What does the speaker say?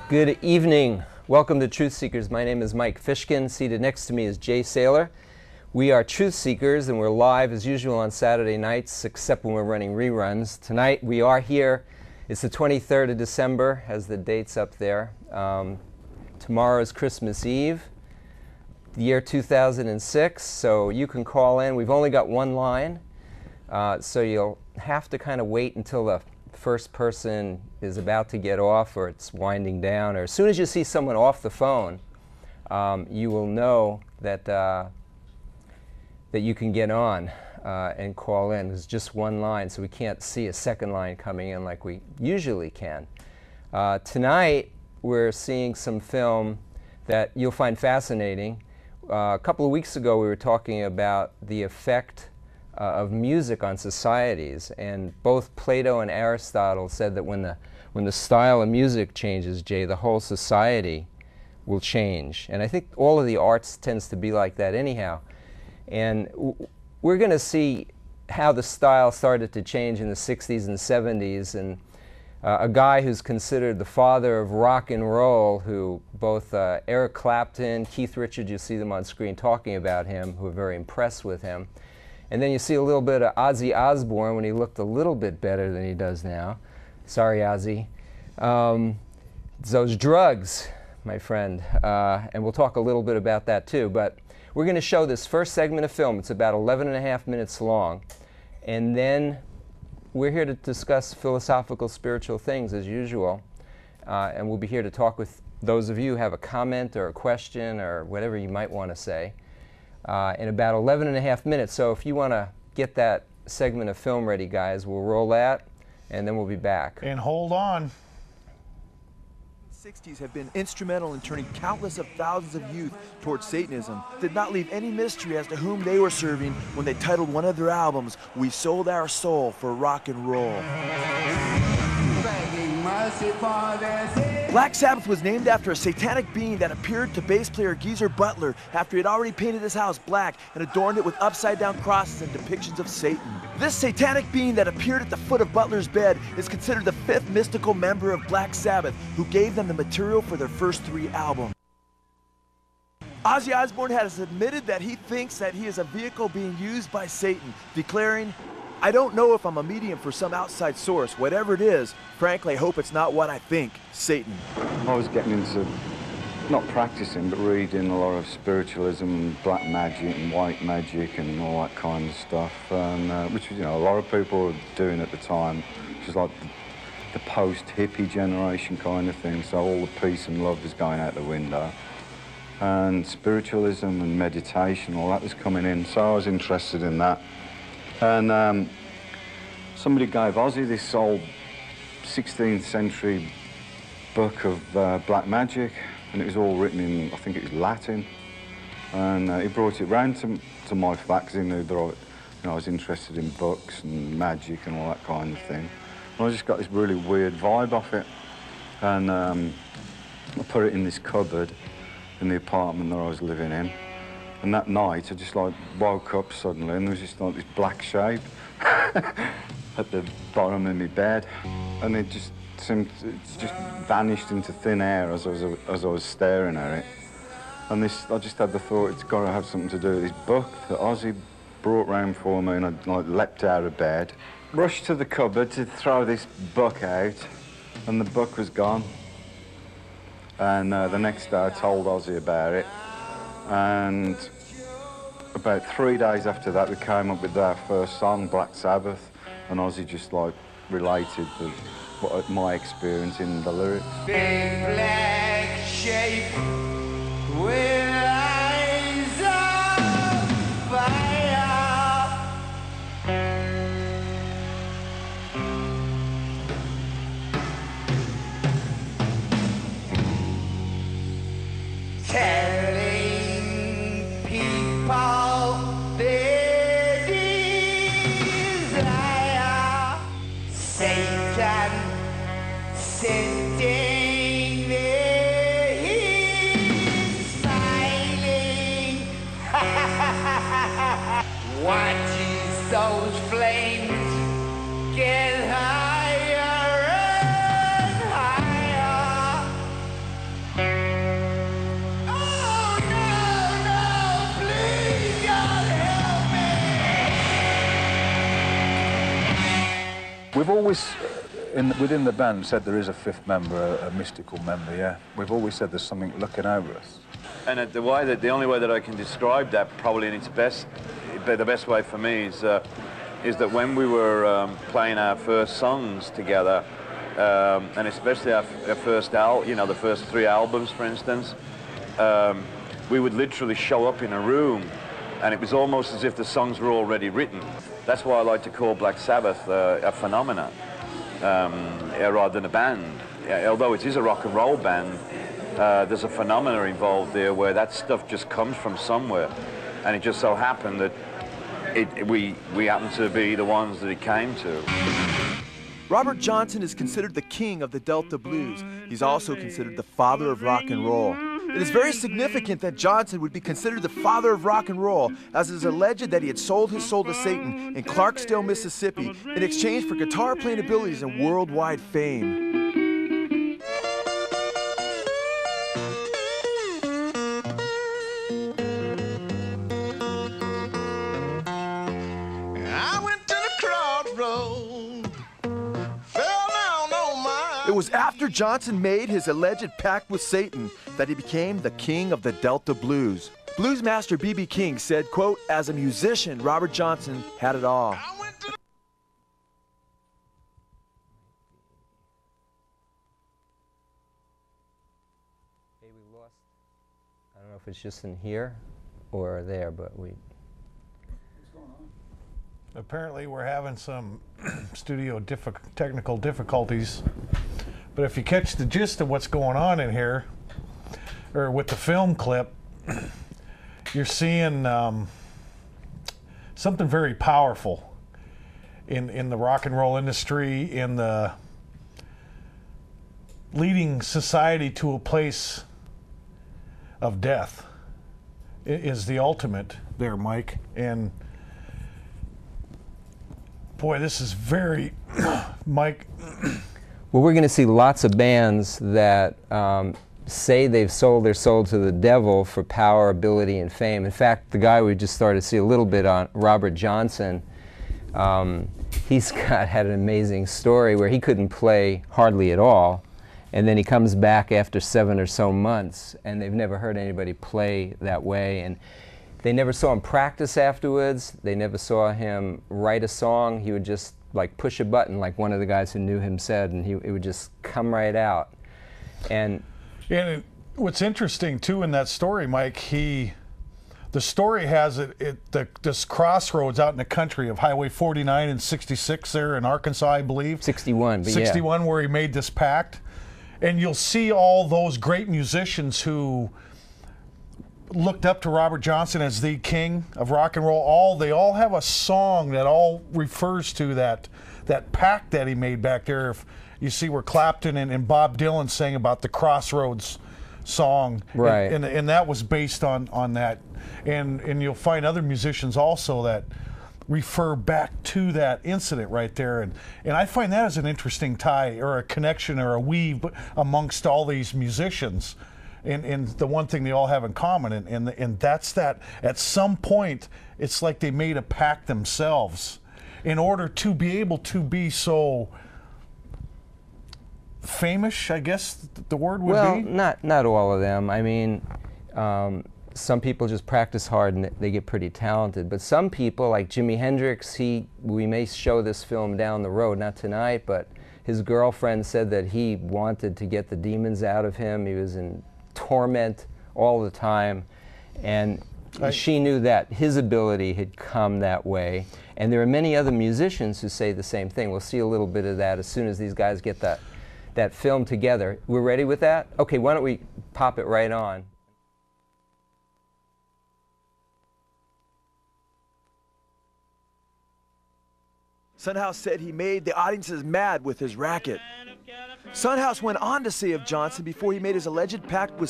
Good evening. Welcome to Truth Seekers. My name is Mike Fishkin. Seated next to me is Jay Saylor. We are Truth Seekers, and we're live as usual on Saturday nights, except when we're running reruns. Tonight we are here. It's the 23rd of December, has the dates up there. Tomorrow is Christmas Eve, the year 2006, so you can call in. We've only got one line, so you'll have to kind of wait until the first person is about to get off or it's winding down, or as soon as you see someone off the phone, you will know that that you can get on and call in. There's just one line, so we can't see a second line coming in like we usually can. Tonight we're seeing some film that you'll find fascinating. A couple of weeks ago we were talking about the effect of music on societies, and both Plato and Aristotle said that when the style of music changes, Jay, the whole society will change. And I think all of the arts tends to be like that anyhow. And we're going to see how the style started to change in the 60s and 70s, and a guy who's considered the father of rock and roll, who both Eric Clapton, Keith Richards, you see them on screen talking about him, who are very impressed with him. And then you see a little bit of Ozzy Osbourne when he looked a little bit better than he does now. Sorry, Ozzy. Those drugs, my friend. And we'll talk a little bit about that too. But we're going to show this first segment of film. It's about 11.5 minutes long. And then we're here to discuss philosophical, spiritual things as usual. And we'll be here to talk with those of you who have a comment or a question or whatever you might want to say. In about 11.5 minutes. So if you want to get that segment of film ready, guys, we'll roll that, and then we'll be back. And hold on. The 60s have been instrumental in turning countless of thousands of youth towards Satanism. Did not leave any mystery as to whom they were serving when they titled one of their albums, "We Sold Our Soul for Rock and Roll." Black Sabbath was named after a satanic being that appeared to bass player Geezer Butler after he had already painted his house black and adorned it with upside-down crosses and depictions of Satan. This satanic being that appeared at the foot of Butler's bed is considered the fifth mystical member of Black Sabbath, who gave them the material for their first 3 albums. Ozzy Osbourne has admitted that he thinks that he is a vehicle being used by Satan, declaring, "I don't know if I'm a medium for some outside source. Whatever it is, frankly, I hope it's not what I think, Satan." I was getting into, not practicing, but reading a lot of spiritualism and black magic and white magic and all that kind of stuff, and, which, you know, a lot of people were doing at the time, which is like the post-hippie generation kind of thing, so all the peace and love was going out the window. And spiritualism and meditation, all that was coming in, so I was interested in that. And somebody gave Ozzy this old 16th century book of black magic, and it was all written in, I think it was Latin. And he brought it round to my flat because he knew that I was interested in books and magic and all that kind of thing. And I just got this really weird vibe off it. And I put it in this cupboard in the apartment that I was living in. And that night, I just like woke up suddenly, and there was just like this black shape at the bottom of my bed, and it just vanished into thin air as I was staring at it. And I just had the thought, it's got to have something to do with this book that Ozzy brought round for me, and I like leapt out of bed, rushed to the cupboard to throw this book out, and the book was gone. And the next day, I told Ozzy about it. And about 3 days after that, we came up with our first song, Black Sabbath, and Ozzy just like related my experience in the lyrics. Big black shape with eyes of fire. Telling people their desire, Satan sending his smiling. Watches those flames get higher and higher. We've always, within the band, said there is a fifth member, a mystical member, yeah. We've always said there's something looking over us. And the only way that I can describe that, probably in its best, the best way for me is that when we were playing our first songs together, and especially our first the first 3 albums, for instance, we would literally show up in a room, and it was almost as if the songs were already written. That's why I like to call Black Sabbath a phenomenon, rather than a band. Although it is a rock and roll band, there's a phenomena involved there where that stuff just comes from somewhere, and it just so happened that we happened to be the ones that it came to. Robert Johnson is considered the king of the Delta blues. He's also considered the father of rock and roll. It is very significant that Johnson would be considered the father of rock and roll, as it is alleged that he had sold his soul to Satan in Clarksdale, Mississippi, in exchange for guitar playing abilities and worldwide fame. It was after Johnson made his alleged pact with Satan that he became the king of the Delta blues. Blues master B.B. King said, quote, "As a musician, Robert Johnson had it all." Hey, we lost. I don't know if it's just in here or there, but we. What's going on? Apparently, we're having some studio technical difficulties. But if you catch the gist of what's going on in here, or with the film clip, you're seeing something very powerful in the rock and roll industry, in the leading society to a place of death. It is the ultimate there, Mike. And boy, this is very, Mike. Well, we're going to see lots of bands that say they've sold their soul to the devil for power, ability, and fame. In fact, the guy we just started to see a little bit on, Robert Johnson, he's had an amazing story where he couldn't play hardly at all, and then he comes back after 7 or so months, and they've never heard anybody play that way. And they never saw him practice afterwards. They never saw him write a song. He would just like push a button, like one of the guys who knew him said, and it would just come right out. And what's interesting too in that story, Mike, the story has this crossroads out in the country of Highway 49 and 66 there in Arkansas, I believe. 61, but 61, yeah. Where he made this pact. And you'll see all those great musicians who looked up to Robert Johnson as the king of rock and roll. They all have a song that all refers to that pact that he made back there. If you see where Clapton and Bob Dylan sang about the Crossroads song, right? And that was based on that. And you'll find other musicians also that refer back to that incident right there. And I find that as an interesting tie or a connection or a weave amongst all these musicians. And the one thing they all have in common, and that's that at some point, it's like they made a pact themselves in order to be able to be so famous, I guess the word would be? Well, not all of them. I mean, some people just practice hard and they get pretty talented. But some people, like Jimi Hendrix, we may show this film down the road, not tonight, but his girlfriend said that he wanted to get the demons out of him. He was in torment all the time, and she knew that his ability had come that way. And there are many other musicians who say the same thing. We'll see a little bit of that as soon as these guys get that film together. We're ready with that? Okay, why don't we pop it right on. Sunhouse said he made the audiences mad with his racket. Sunhouse went on to say of Johnson before he made his alleged pact with